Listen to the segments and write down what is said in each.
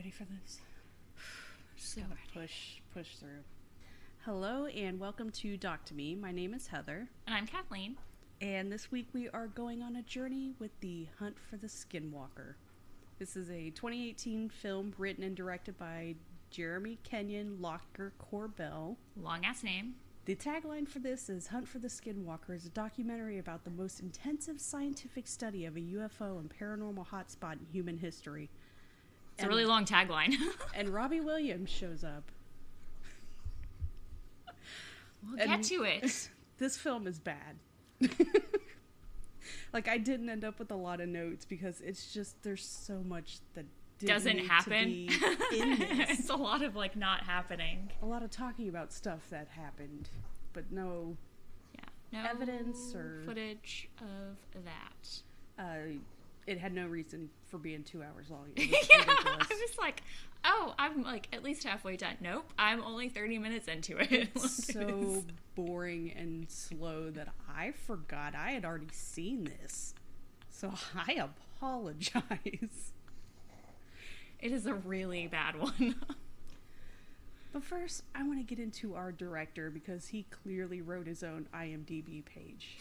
ready for this? So ready. Push through. Hello and welcome to Doc to Me. My name is Heather. And I'm Kathleen. And this week we are going on a journey with the Hunt for the Skinwalker. This is a 2018 film written and directed by Jeremy Kenyon Lockyer Corbell. Long ass name. The tagline for this is Hunt for the Skinwalker is a documentary about the most intensive scientific study of a UFO and paranormal hotspot in human history. It's a really long tagline. And Robbie Williams shows up. We'll get to it. This film is bad. Like, I didn't end up with a lot of notes because it's just, there's so much that doesn't happen to be in this. It's a lot of like not happening. A lot of talking about stuff that happened, but no evidence or footage of that. It had no reason for being 2 hours long. Yeah, I was like, oh, I'm like at least halfway done. Nope, I'm only 30 minutes into it. It's so boring and slow that I forgot I had already seen this. So I apologize. It is a really bad one. But first, I want to get into our director because he clearly wrote his own IMDb page.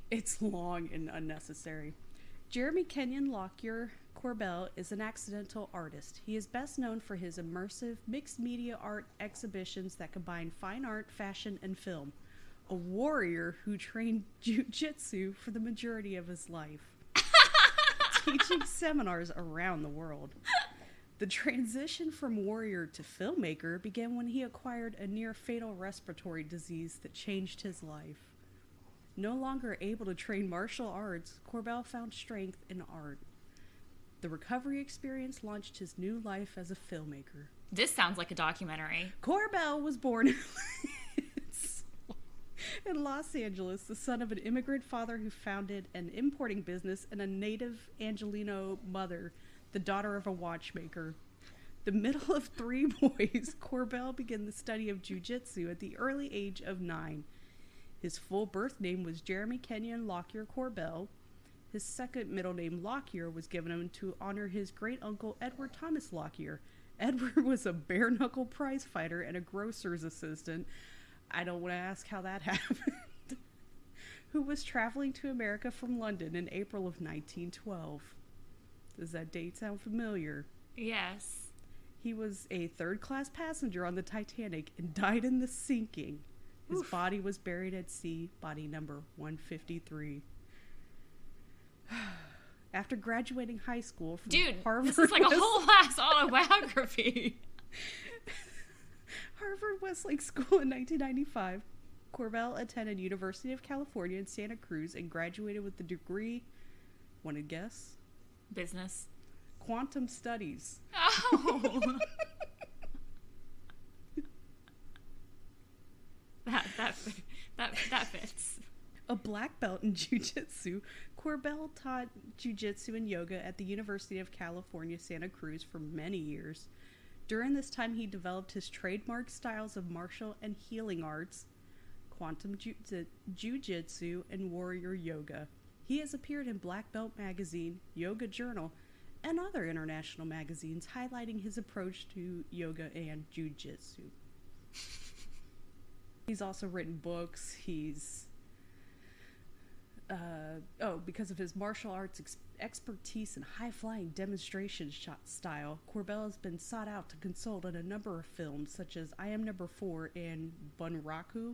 It's long and unnecessary. Jeremy Kenyon Lockyer Corbell is an accidental artist. He is best known for his immersive mixed media art exhibitions that combine fine art, fashion, and film. A warrior who trained jiu-jitsu for the majority of his life. Teaching seminars around the world. The transition from warrior to filmmaker began when he acquired a near-fatal respiratory disease that changed his life. No longer able to train martial arts, Corbell found strength in art. The recovery experience launched his new life as a filmmaker. This sounds like a documentary. Corbell was born in Los Angeles, the son of an immigrant father who founded an importing business and a native Angelino mother, the daughter of a watchmaker. The middle of three boys, Corbell began the study of jiu-jitsu at the early age of 9. His full birth name was Jeremy Kenyon Lockyer Corbell. His second middle name, Lockyer, was given him to honor his great-uncle Edward Thomas Lockyer. Edward was a bare-knuckle prize fighter and a grocer's assistant. I don't want to ask how that happened. Who was traveling to America from London in April of 1912. Does that date sound familiar? Yes. He was a third-class passenger on the Titanic and died in the sinking. His body was buried at sea, body number 153. After graduating high school from Harvard... this is like a whole ass autobiography. Harvard Westlake School in 1995, Corbell attended University of California in Santa Cruz and graduated with the degree, want to guess? Business. Quantum Studies. Oh! That fits. A black belt in jiu-jitsu, Corbell taught jiu-jitsu and yoga at the University of California, Santa Cruz for many years. During this time, he developed his trademark styles of martial and healing arts, quantum jiu-jitsu, and warrior yoga. He has appeared in Black Belt Magazine, Yoga Journal, and other international magazines highlighting his approach to yoga and jiu-jitsu. He's also written books. He's... because of his martial arts expertise and high-flying demonstration shot style, Corbell has been sought out to consult in a number of films, such as I Am Number 4 and Bunraku.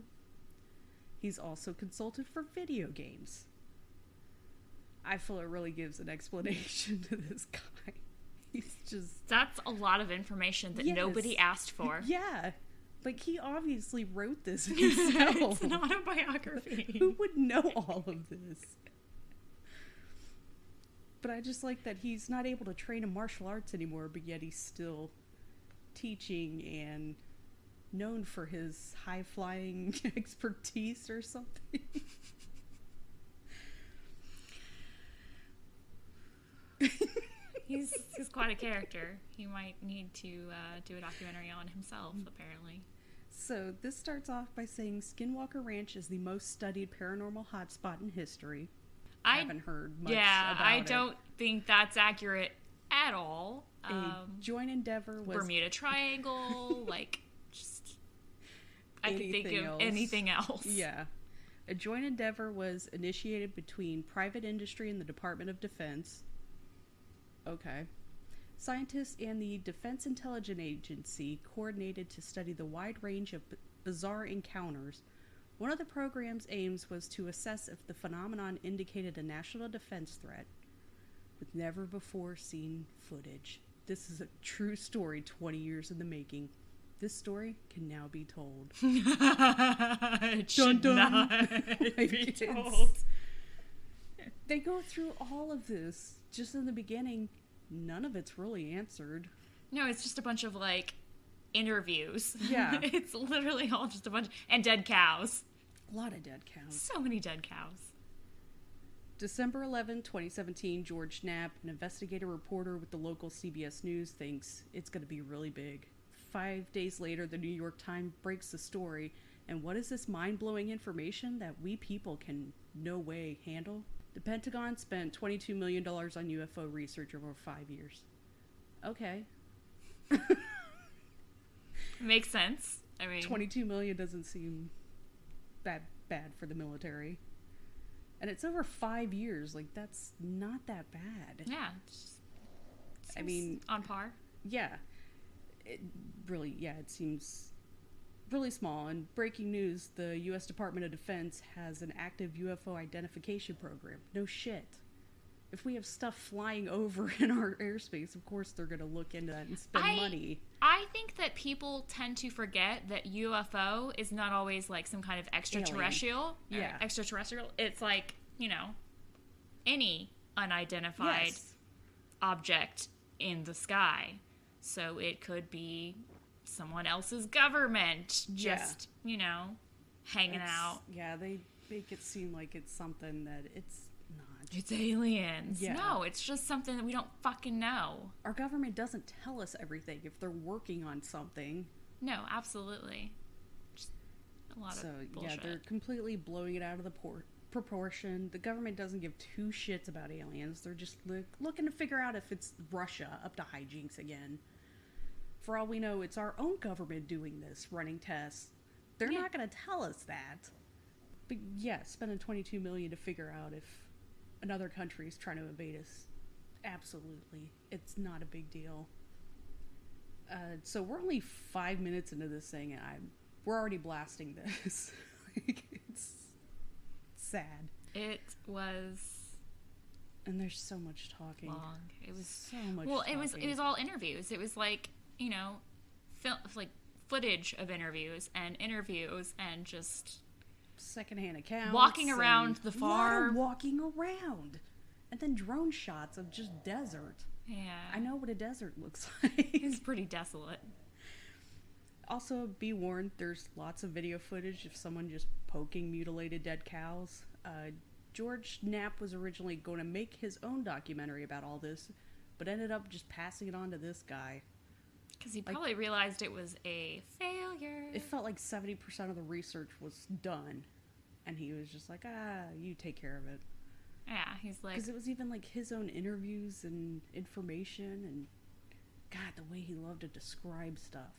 He's also consulted for video games. I feel it really gives an explanation to this guy. He's just... That's a lot of information that nobody asked for. Yeah. Like, he obviously wrote this himself. It's an autobiography. Who would know all of this? But I just like that he's not able to train in martial arts anymore, but yet he's still teaching and known for his high-flying expertise or something. He's quite a character. He might need to do a documentary on himself, apparently. So this starts off by saying Skinwalker Ranch is the most studied paranormal hotspot in history. I haven't heard much about it. I don't think that's accurate at all. A joint endeavor was Bermuda Triangle, like, just... I can think of anything else. Yeah. A joint endeavor was initiated between private industry and the Department of Defense. Okay. Scientists and the Defense Intelligence Agency coordinated to study the wide range of bizarre encounters. One of the program's aims was to assess if the phenomenon indicated a national defense threat with never-before-seen footage. This is a true story 20 years in the making. This story can now be told. It should not be told. They go through all of this just in the beginning. None of it's really answered. No, it's just a bunch of, like, interviews. Yeah. It's literally all just a bunch... And dead cows. A lot of dead cows. So many dead cows. December 11, 2017, George Knapp, an investigative reporter with the local CBS News, thinks it's going to be really big. 5 days later, the New York Times breaks the story. And what is this mind-blowing information that we people can no way handle? The Pentagon spent $22 million on UFO research over 5 years. Okay. Makes sense. I mean, $22 million doesn't seem that bad for the military. And it's over 5 years. Like, that's not that bad. Yeah. I mean... on par. Yeah. It seems really small. And breaking news, the U.S. Department of Defense has an active UFO identification program. No shit. If we have stuff flying over in our airspace, of course they're going to look into that and spend money. I think that people tend to forget that UFO is not always like some kind of extraterrestrial. Alien. Yeah. Extraterrestrial. It's like, you know, any unidentified object in the sky. So it could be someone else's government just, you know, hanging out. Yeah, they make it seem like it's something that it's not. It's aliens. Yeah. No, it's just something that we don't fucking know. Our government doesn't tell us everything if they're working on something. No, absolutely. Just a lot of bullshit. Yeah, they're completely blowing it out of the proportion. The government doesn't give two shits about aliens. They're just looking to figure out if it's Russia up to hijinks again. For all we know, it's our own government doing this, running tests. They're not going to tell us that. But yeah, spending $22 million to figure out if another country is trying to invade us. Absolutely. It's not a big deal. So we're only 5 minutes into this thing, and we're already blasting this. It's sad. It was... And there's so much talking. Long. It was so much talking. It was all interviews. It was like, you know, footage of interviews and just secondhand accounts, walking around the farm, walking around, and then drone shots of just desert. Yeah, I know what a desert looks like. It's pretty desolate. Also, be warned, there's lots of video footage of someone just poking mutilated dead cows. George Knapp was originally going to make his own documentary about all this, but ended up just passing it on to this guy. Because he probably realized it was a failure. It felt like 70% of the research was done. And he was just like, you take care of it. Yeah, he's like... Because it was even like his own interviews and information. And God, the way he loved to describe stuff.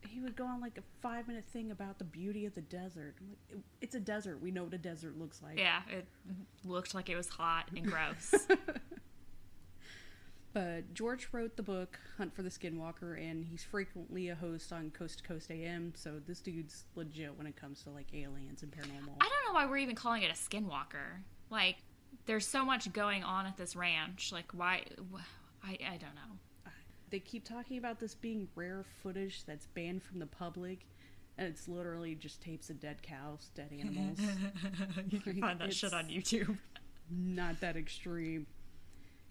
He would go on like a 5-minute thing about the beauty of the desert. I'm like, it's a desert. We know what a desert looks like. Yeah, it looked like it was hot and gross. But George wrote the book, Hunt for the Skinwalker, and he's frequently a host on Coast to Coast AM, so this dude's legit when it comes to, like, aliens and paranormal. I don't know why we're even calling it a skinwalker. Like, there's so much going on at this ranch. Like, why? I don't know. They keep talking about this being rare footage that's banned from the public, and it's literally just tapes of dead cows, dead animals. You can find that shit on YouTube. Not that extreme.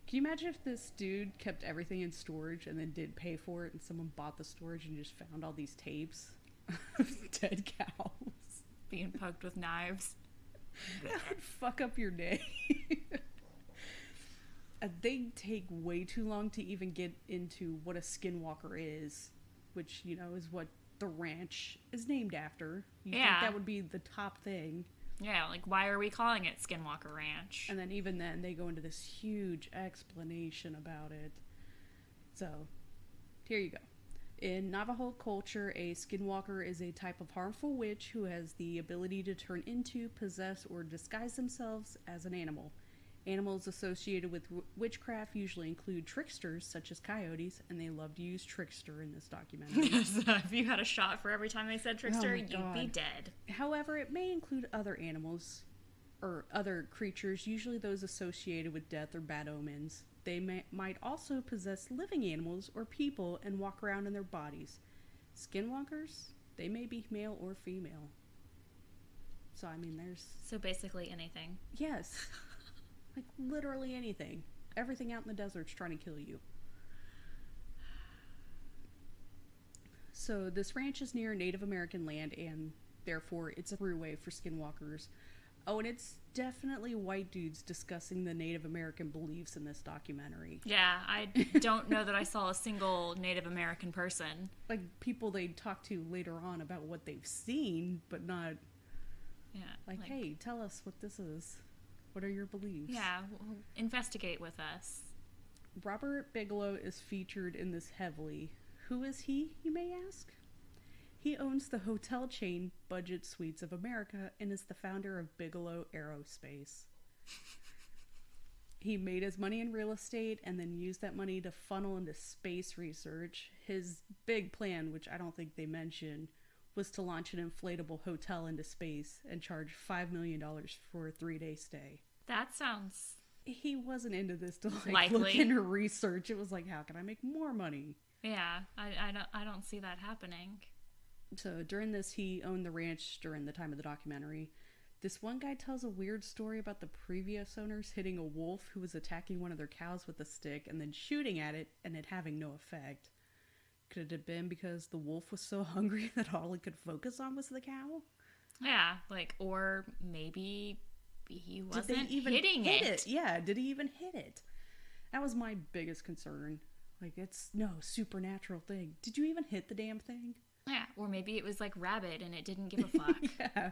Can you imagine if this dude kept everything in storage and then did pay for it and someone bought the storage and just found all these tapes of dead cows? Being poked with knives. That would fuck up your day. They take way too long to even get into what a skinwalker is, which, you know, is what the ranch is named after. You think that would be the top thing. Yeah, like, why are we calling it Skinwalker Ranch? And then even then, they go into this huge explanation about it. So, here you go. In Navajo culture, a skinwalker is a type of harmful witch who has the ability to turn into, possess, or disguise themselves as an animal. Animals associated with witchcraft usually include tricksters, such as coyotes, and they love to use trickster in this documentary. So if you had a shot for every time they said trickster, you'd be dead. However, it may include other animals, or other creatures, usually those associated with death or bad omens. They might also possess living animals or people and walk around in their bodies. Skinwalkers, they may be male or female. So, I mean, there's... So basically anything. Yes. Like, literally anything. Everything out in the desert's trying to kill you. So, this ranch is near Native American land, and therefore, it's a throughway for skinwalkers. Oh, and it's definitely white dudes discussing the Native American beliefs in this documentary. Yeah, I don't know that I saw a single Native American person. Like, people they talk to later on about what they've seen, but not... Yeah. Like, hey, tell us what this is. What are your beliefs? Yeah, investigate with us. Robert Bigelow is featured in this heavily. Who is he, you may ask? He owns the hotel chain Budget Suites of America and is the founder of Bigelow Aerospace. He made his money in real estate and then used that money to funnel into space research. His big plan, which I don't think they mentioned, was to launch an inflatable hotel into space and charge $5 million for a 3-day stay. That sounds... He wasn't into this to likely. Look into research. It was like, how can I make more money? Yeah, I don't see that happening. So during this, he owned the ranch during the time of the documentary. This one guy tells a weird story about the previous owners hitting a wolf who was attacking one of their cows with a stick and then shooting at it and it having no effect. Could it have been because the wolf was so hungry that all it could focus on was the cow? Yeah, like, or maybe he wasn't Did they even hitting hit it. Yeah, did he even hit it? That was my biggest concern. Like, it's no supernatural thing. Did you even hit the damn thing? Yeah, or maybe it was like rabid and it didn't give a fuck. Yeah.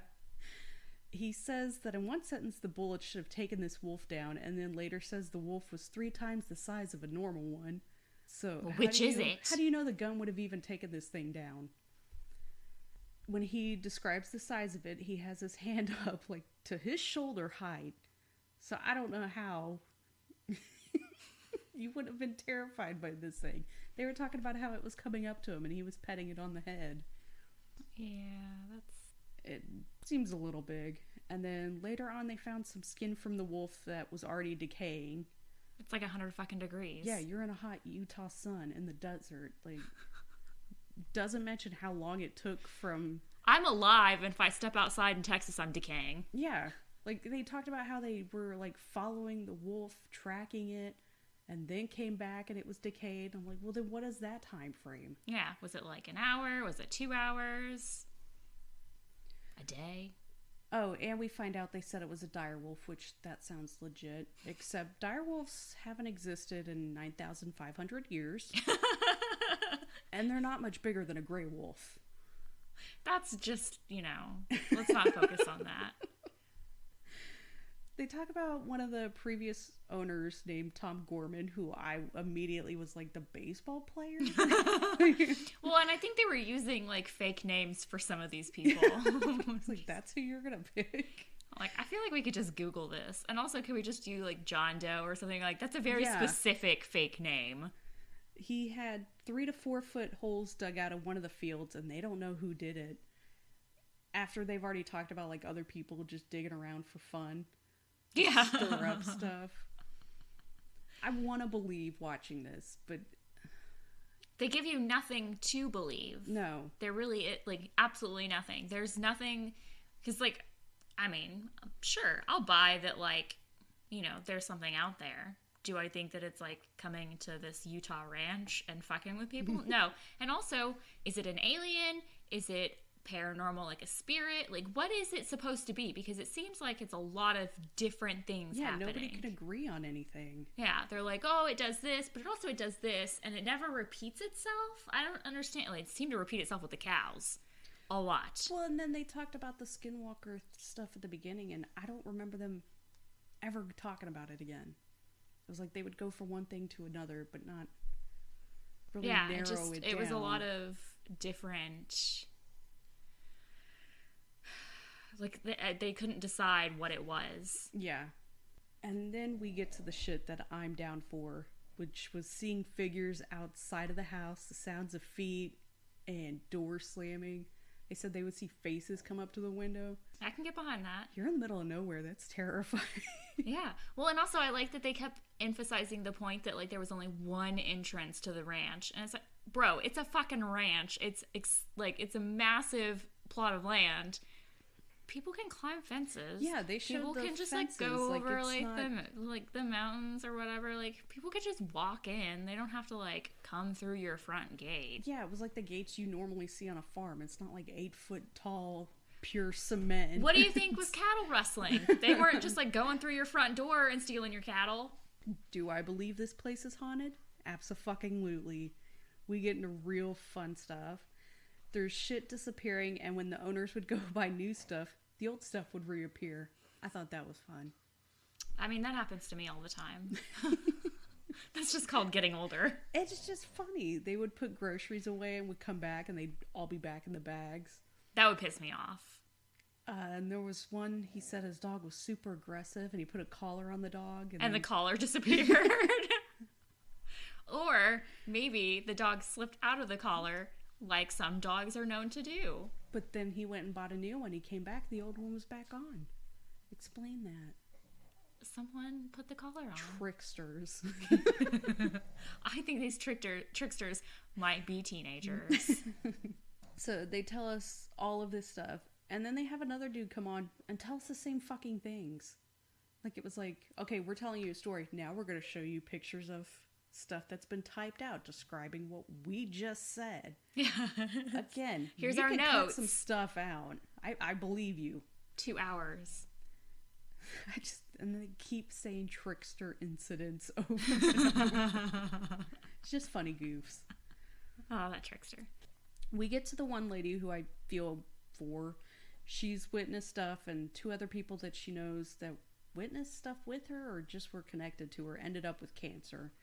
He says that in one sentence the bullet should have taken this wolf down, and then later says the wolf was 3 times the size of a normal one. So, which is it? How do you know the gun would have even taken this thing down? When he describes the size of it, he has his hand up like to his shoulder height. So I don't know how you would have been terrified by this thing. They were talking about how it was coming up to him and he was petting it on the head. Yeah, it seems a little big. And then later on they found some skin from the wolf that was already decaying. It's like 100 fucking degrees. Yeah, you're in a hot Utah sun in the desert. Like, doesn't mention how long it took from... I'm alive, and if I step outside in Texas, I'm decaying. Yeah. Like, they talked about how they were, like, following the wolf, tracking it, and then came back and it was decayed. I'm like, well, then what is that time frame? Yeah. Was it like an hour? Was it 2 hours? A day? Oh, and we find out they said it was a direwolf, which that sounds legit. Except direwolves haven't existed in 9,500 years. And they're not much bigger than a gray wolf. That's just, let's not focus on that. They talk about one of the previous owners named Tom Gorman, who I immediately was like the baseball player. Well, and I think they were using like fake names for some of these people. It's like, that's who you're gonna pick. Like, I feel like we could just Google this. And also, could we just do like John Doe or something? Like, that's a very specific fake name. He had 3 to 4 foot holes dug out of one of the fields, and they don't know who did it. After they've already talked about like other people just digging around for fun. Yeah. Stir up stuff. I want to believe watching this, but... They give you nothing to believe. No. They're really, like, absolutely nothing. There's nothing... Because, like, I mean, sure, I'll buy that, like, there's something out there. Do I think that it's, like, coming to this Utah ranch and fucking with people? No. And also, is it an alien? Is it paranormal, like a spirit? Like, what is it supposed to be? Because it seems like it's a lot of different things happening. Nobody can agree on anything. Yeah, they're like, oh, it does this, but it does this, and it never repeats itself. I don't understand. Like, it seemed to repeat itself with the cows. a lot. Well, and then they talked about the Skinwalker stuff at the beginning, and I don't remember them ever talking about it again. It was like they would go from one thing to another, but not really narrow it down. It was a lot of different... Like, they couldn't decide what it was. Yeah. And then we get to the shit that I'm down for, which was seeing figures outside of the house, the sounds of feet, and doors slamming. They said they would see faces come up to the window. I can get behind that. You're in the middle of nowhere. That's terrifying. Yeah. Well, and also I like that they kept emphasizing the point that, like, there was only one entrance to the ranch. And it's like, bro, it's a fucking ranch. It's a massive plot of land. People can climb fences. Yeah, they showed people the can just fences. Like go like, over not... the mountains or whatever. Like, people could just walk in. They don't have to like come through your front gate. Yeah, it was like the gates you normally see on a farm. It's not like 8-foot tall pure cement. What do you think was cattle rustling? They weren't just like going through your front door and stealing your cattle. Do I believe this place is haunted? Abso-fucking-lutely. We get into real fun stuff. There's shit disappearing, and when the owners would go buy new stuff, the old stuff would reappear. I thought that was fun. I mean, that happens to me all the time. That's just called getting older. It's just funny. They would put groceries away and would come back, and they'd all be back in the bags. That would piss me off. And there was one, he said his dog was super aggressive, and he put a collar on the dog. And the collar disappeared. Or maybe the dog slipped out of the collar, like some dogs are known to do. But then he went and bought a new one. He came back, the old one was back on. Explain that. Someone put the collar on. Tricksters. I think these tricksters might be teenagers. So they tell us all of this stuff, and then they have another dude come on and tell us the same fucking things. Like, it was like, okay, we're telling you a story. Now we're going to show you pictures of stuff that's been typed out describing what we just said. Yeah. Again, here's you our can notes. Cut some stuff out. I believe you. 2 hours. And they keep saying trickster incidents over and over. It's just funny goofs. Oh, that trickster. We get to the one lady who I feel for. She's witnessed stuff, and 2 other people that she knows that witnessed stuff with her or just were connected to her ended up with cancer.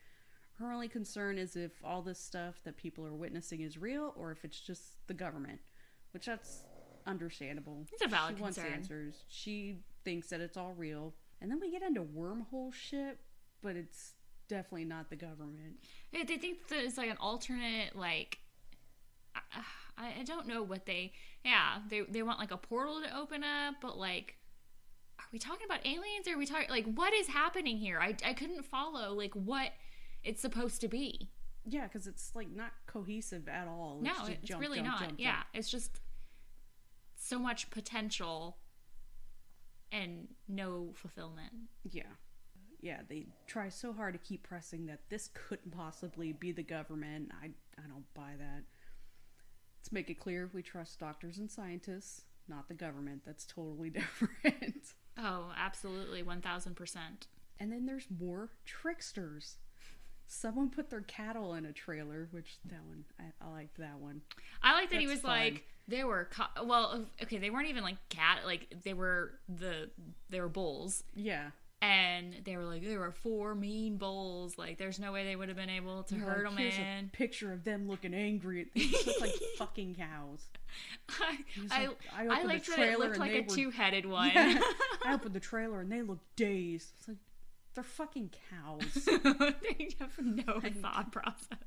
Her only concern is if all this stuff that people are witnessing is real or if it's just the government, which that's understandable. It's a valid concern. She wants answers. She thinks that it's all real. And then we get into wormhole shit, but it's definitely not the government. They think that it's like an alternate, like, I don't know what they want like a portal to open up, but like, are we talking about aliens or are we talking, like, what is happening here? I couldn't follow, like, what it's supposed to be. Yeah, because it's like not cohesive at all. No, it's really not. Yeah, it's just so much potential and no fulfillment. Yeah, they try so hard to keep pressing that this couldn't possibly be the government. I don't buy that. Let's make it clear, we trust doctors and scientists, not the government. That's totally different. Oh, absolutely, 1000%. And then there's more tricksters. Someone put their cattle in a trailer, which that one, I liked that one. I like that. That's he was fun. Like, they were, they weren't even like they were bulls. Yeah. And they were like, there were 4 mean bulls. Like, there's no way they would have been able to herd them here's in. A picture of them looking angry. They look like fucking cows. I liked that it looked like a 2-headed one. Yeah, I opened the trailer and they looked dazed. It's like, they're fucking cows. They have no thought process.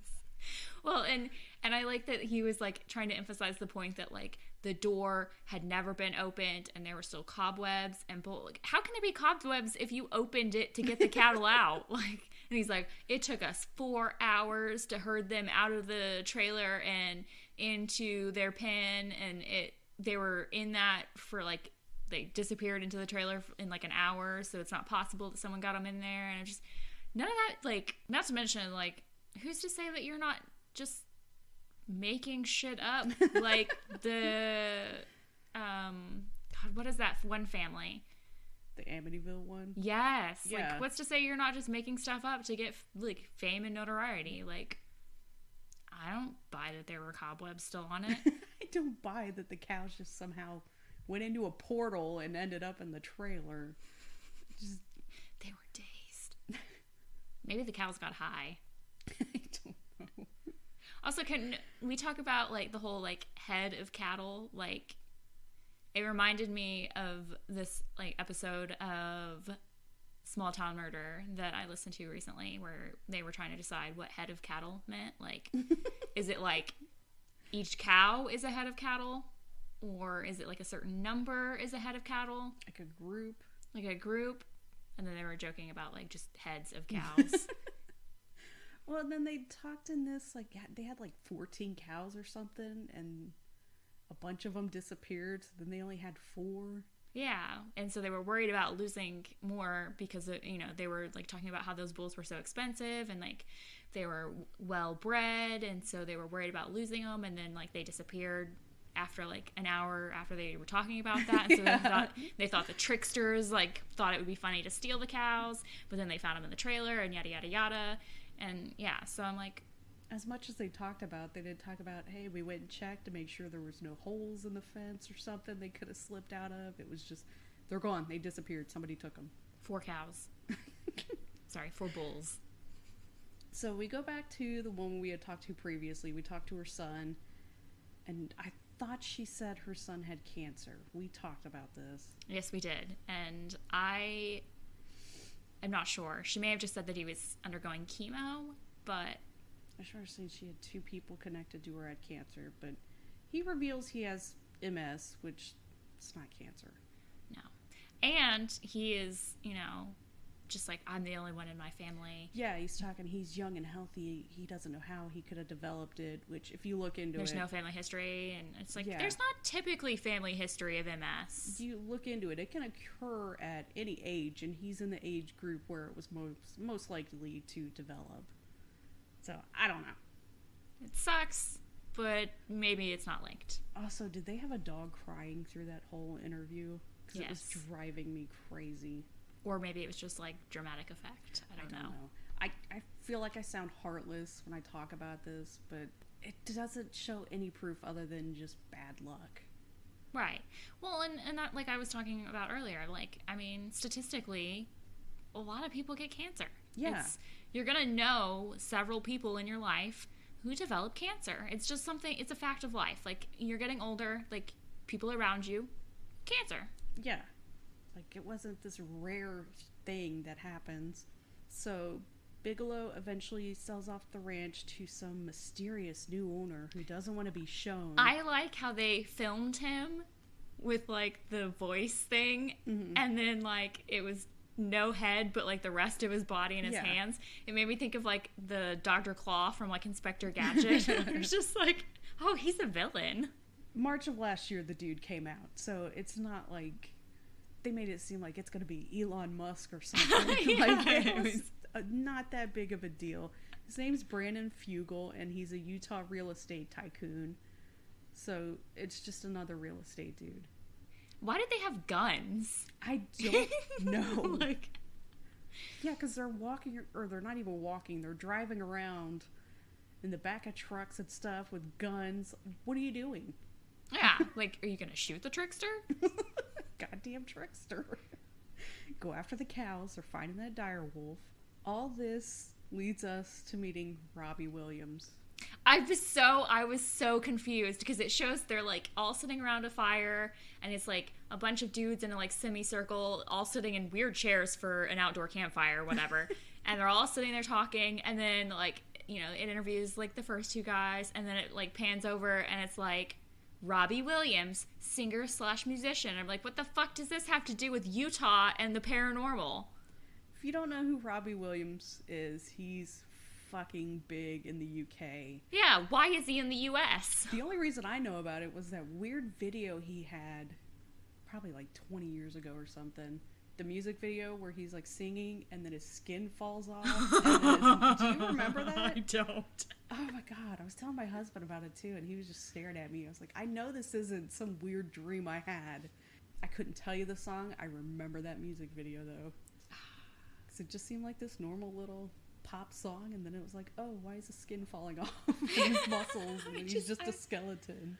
Well, and I like that he was like trying to emphasize the point that like the door had never been opened and there were still cobwebs and like, how can there be cobwebs if you opened it to get the cattle out? Like, and he's like, it took us 4 hours to herd them out of the trailer and into their pen, and they were in that for like, they disappeared into the trailer in like an hour, so it's not possible that someone got them in there. And just none of that, like, not to mention, like, who's to say that you're not just making shit up? Like the God, what is that one family, the Amityville one? Yes. Yeah. Like, what's to say you're not just making stuff up to get like fame and notoriety? Like, I don't buy that there were cobwebs still on it. I don't buy that the cows just somehow went into a portal and ended up in the trailer. Just... They were dazed. Maybe the cows got high. I don't know. Also, can we talk about, like, the whole, like, head of cattle? Like, it reminded me of this, like, episode of Small Town Murder that I listened to recently, where they were trying to decide what head of cattle meant. Like, is it, like, each cow is a head of cattle? Or is it, like, a certain number is a head of cattle? Like a group. Like a group. And then they were joking about, like, just heads of cows. Well, and then they talked in this, like, they had, like, 14 cows or something, and a bunch of them disappeared, so then they only had 4. Yeah, and so they were worried about losing more because, you know, they were, like, talking about how those bulls were so expensive, and, like, they were well-bred, and so they were worried about losing them, and then, like, they disappeared after, like, an hour after they were talking about that, and so Yeah. they thought the tricksters, like, thought it would be funny to steal the cows, but then they found them in the trailer, and yada, yada, yada. And yeah, so I'm like, As much as they talked about, they did talk about, hey, we went and checked to make sure there was no holes in the fence or something they could have slipped out of. It was just, they're gone. They disappeared. Somebody took them. 4 cows. Sorry, 4 bulls. So we go back to the woman we had talked to previously. We talked to her son, and I thought she said her son had cancer. We talked about this. Yes, we did. And I'm not sure. She may have just said that he was undergoing chemo, but... I sure seen she had 2 people connected to her had cancer, but he reveals he has MS, which it's not cancer. No. And he is, you know, just like, I'm the only one in my family. Yeah, he's talking, he's young and healthy. He doesn't know how he could have developed it, which if you look into There's no family history, and it's like, Yeah. there's not typically family history of MS. you look into it, it can occur at any age, and he's in the age group where it was most likely to develop. So, I don't know. It sucks, but maybe it's not linked. Also, did they have a dog crying through that whole interview? Because it was Yes. driving me crazy. Or maybe it was just like dramatic effect. I don't know. I feel like I sound heartless when I talk about this, but it doesn't show any proof other than just bad luck. Right. Well, and that, like I was talking about earlier, like, I mean, statistically, a lot of people get cancer. Yeah. You're going to know several people in your life who develop cancer. It's just something, it's a fact of life. Like, you're getting older, like, people around you, cancer. Yeah. Like, it wasn't this rare thing that happens. So, Bigelow eventually sells off the ranch to some mysterious new owner who doesn't want to be shown. I like how they filmed him with, like, the voice thing, and then, like, it was no head, but, like, the rest of his body and his hands. It made me think of, like, the Dr. Claw from, like, Inspector Gadget. It's just like, oh, he's a villain. March of last year, the dude came out, so it's not like they made it seem like it's going to be Elon Musk or something. Like, it was not that big of a deal. His name's Brandon Fugel, and he's a Utah real estate tycoon. So it's just another real estate dude. Why did they have guns? I don't know. Like, yeah, because they're walking, or they're not even walking, they're driving around in the back of trucks and stuff with guns. What are you doing? yeah, like, are you gonna shoot the trickster? Goddamn trickster. Go after the cows. They're finding that dire wolf. All this leads us to meeting Robbie Williams. I was so confused because it shows they're like all sitting around a fire, and it's like a bunch of dudes in a like semicircle, all sitting in weird chairs for an outdoor campfire or whatever. And they're all sitting there talking, and then like, you know, it interviews like the first 2 guys, and then it like pans over and it's like Robbie Williams, singer/musician. I'm like, what the fuck does this have to do with Utah and the paranormal? If you don't know who Robbie Williams is, he's fucking big in the UK. Yeah, why is he in the US? The only reason I know about it was that weird video he had probably like 20 years ago or something. The music video where he's like singing and then his skin falls off. Do you remember that? I don't. Oh my god, I was telling my husband about it too, and he was just staring at me. I was like, I know this isn't some weird dream I had. I couldn't tell you the song. I remember that music video though. Because it just seemed like this normal little pop song, and then it was like, oh, why is the skin falling off and his muscles, and then he's just a skeleton.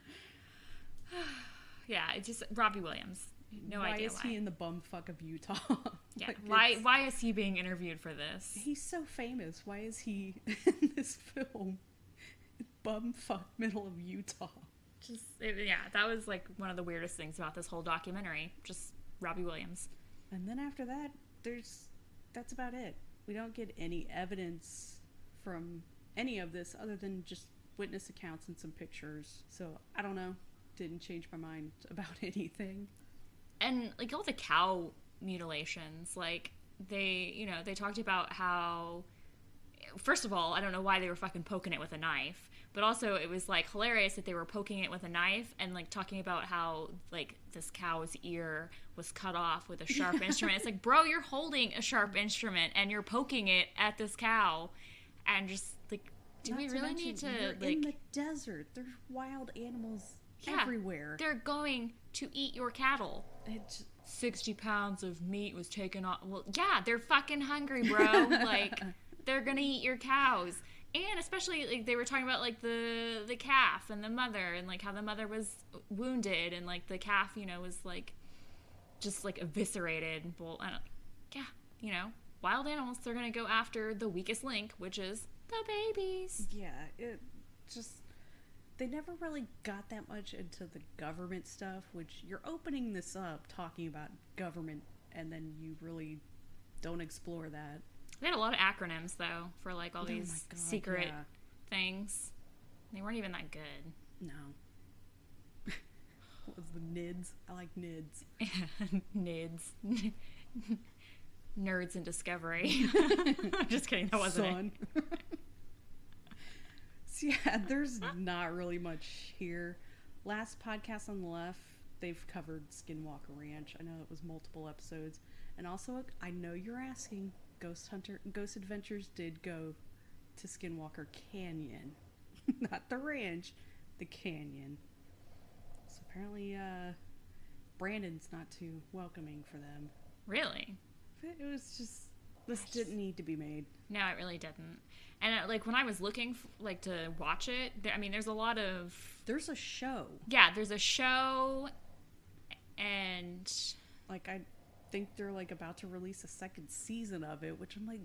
Yeah, it's just Robbie Williams. No idea why. Why is he in the bumfuck of Utah? Yeah, why is he being interviewed for this? He's so famous. Why is he in this film? Bumfuck middle of Utah. That was like one of the weirdest things about this whole documentary. Just Robbie Williams. And then after that, that's about it. We don't get any evidence from any of this other than just witness accounts and some pictures. So I don't know. Didn't change my mind about anything. And like all the cow mutilations, like they talked about how, first of all, I don't know why they were fucking poking it with a knife, but also it was like hilarious that they were poking it with a knife and like talking about how like this cow's ear was cut off with a sharp instrument. It's like, bro, you're holding a sharp instrument and you're poking it at this cow, and just like, do we really need to, you're like, in the desert? There's wild animals everywhere. They're going to eat your cattle. It's 60 pounds of meat was taken off. Well, yeah, they're fucking hungry, bro. Like, they're gonna eat your cows. And especially, like, they were talking about, like, the calf and the mother, and, like, how the mother was wounded, and, like, the calf, was, like, just, like, eviscerated. Well, wild animals, they're gonna go after the weakest link, which is the babies. Yeah, it just... They never really got that much into the government stuff, which you're opening this up talking about government, and then you really don't explore that. They had a lot of acronyms, though, for, like, all these secret things. They weren't even that good. No. What was the NIDS? I like NIDS. NIDS. Nerds in Discovery. I'm just kidding. That wasn't it. So, yeah, there's not really much here. Last podcast on the left, they've covered Skinwalker Ranch. I know it was multiple episodes. And also, I know you're asking, Ghost Adventures did go to Skinwalker Canyon. Not the ranch, the canyon. So apparently, Brandon's not too welcoming for them. Really? It was just, this didn't need to be made. No, it really didn't. And, like, when I was looking, to watch it, there's a lot of... There's a show. Yeah, there's a show, and... Like, I think they're, like, about to release a second season of it, which I'm like,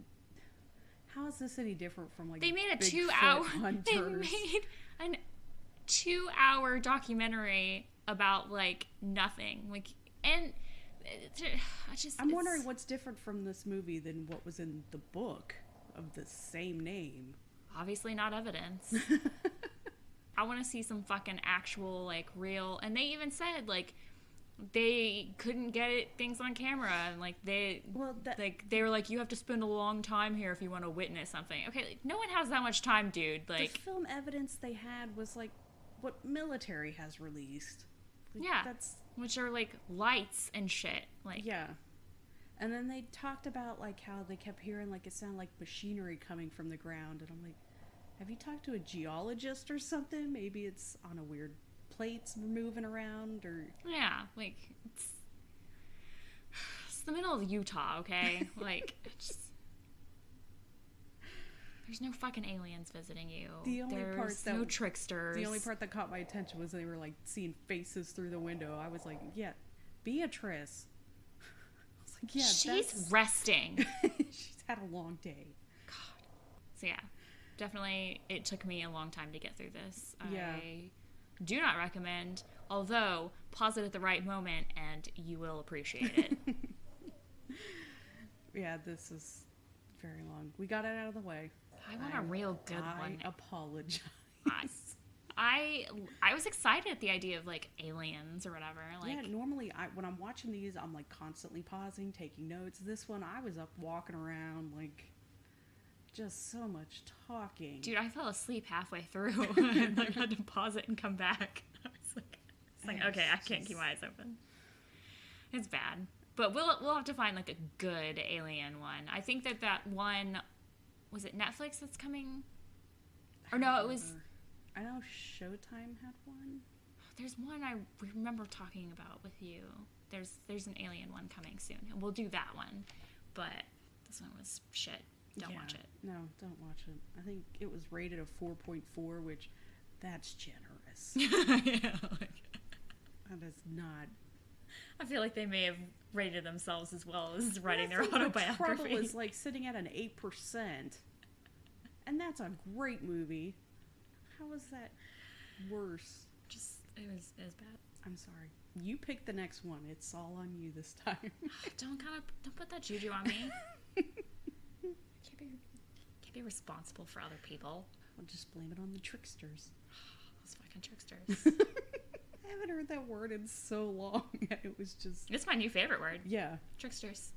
how is this any different from, like, They made a Bigfoot 2-hour... hunters? They made a 2-hour documentary about, like, nothing. Like, and... I'm wondering what's different from this movie than what was in the book of the same name. Obviously not evidence. I want to see some fucking actual, like, real... And they even said, like, they couldn't get things on camera. And, like, they were like, you have to spend a long time here if you want to witness something. Okay, like, no one has that much time, dude. Like, the film evidence they had was, like, what military has released. Like, yeah. Which are, like, lights and shit. Like, yeah. And then they talked about, like, how they kept hearing, like, it sounded like machinery coming from the ground. And I'm like, have you talked to a geologist or something? Maybe it's on a weird plates moving around, or... Yeah, like, it's the middle of Utah, okay? Like, just... There's no fucking aliens visiting you. There's no tricksters. The only part that caught my attention was they were, like, seeing faces through the window. I was like, yeah, Beatrice. I was like, yeah, she's resting. She's had a long day. God. So, yeah. Definitely, it took me a long time to get through this. Yeah. I do not recommend, although pause it at the right moment and you will appreciate it. Yeah, this is very long. We got it out of the way. I want a real good one. I apologize. I was excited at the idea of, like, aliens or whatever. Like, yeah, normally when I'm watching these, I'm, like, constantly pausing, taking notes. This one, I was up walking around, like, just so much talking. Dude, I fell asleep halfway through and, like, had to pause it and come back. I was like, okay, I can't keep my eyes open. It's bad. But we'll have to find, like, a good alien one. I think that one... Was it Netflix that's coming? Or no, it was... I know Showtime had one. There's one I remember talking about with you. There's an alien one coming soon. And we'll do that one. But this one was shit. Don't watch it. No, don't watch it. I think it was rated a 4.4, which that's generous. Yeah, like, That is not. I feel like they may have rated themselves as well as writing their Love After autobiography. Trouble is like sitting at an 8%. And that's a great movie. How is that worse? Just, it was bad. I'm sorry. You pick the next one. It's all on you this time. Don't put that juju on me. Can't be responsible for other people. I'll just blame it on the tricksters. Those fucking tricksters. I haven't heard that word in so long. It was just... It's my new favorite word. Yeah. Tricksters.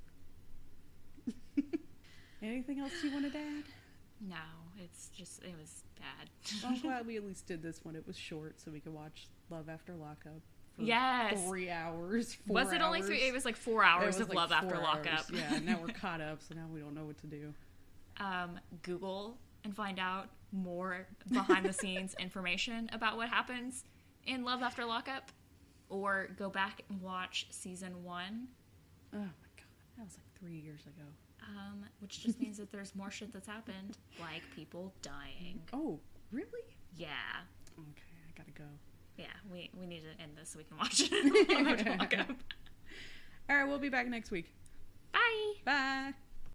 Anything else you wanted to add? No, it was bad. Well, I'm glad we at least did this one. It was short, so we could watch Love After Lockup for yes. 3 hours. Was it only 3? It was like 4 hours of like Love After 4 Lockup. hours. Yeah, now we're caught up, so now we don't know what to do. Google and find out more behind the scenes information about what happens in Love After Lockup, or go back and watch season 1. Oh my god, that was like 3 years ago. Which just means that there's more shit that's happened, like people dying. Oh, really? Yeah. Okay, I gotta go. Yeah, we need to end this so we can watch it. Love After Lockup. All right, we'll be back next week. Bye. Bye.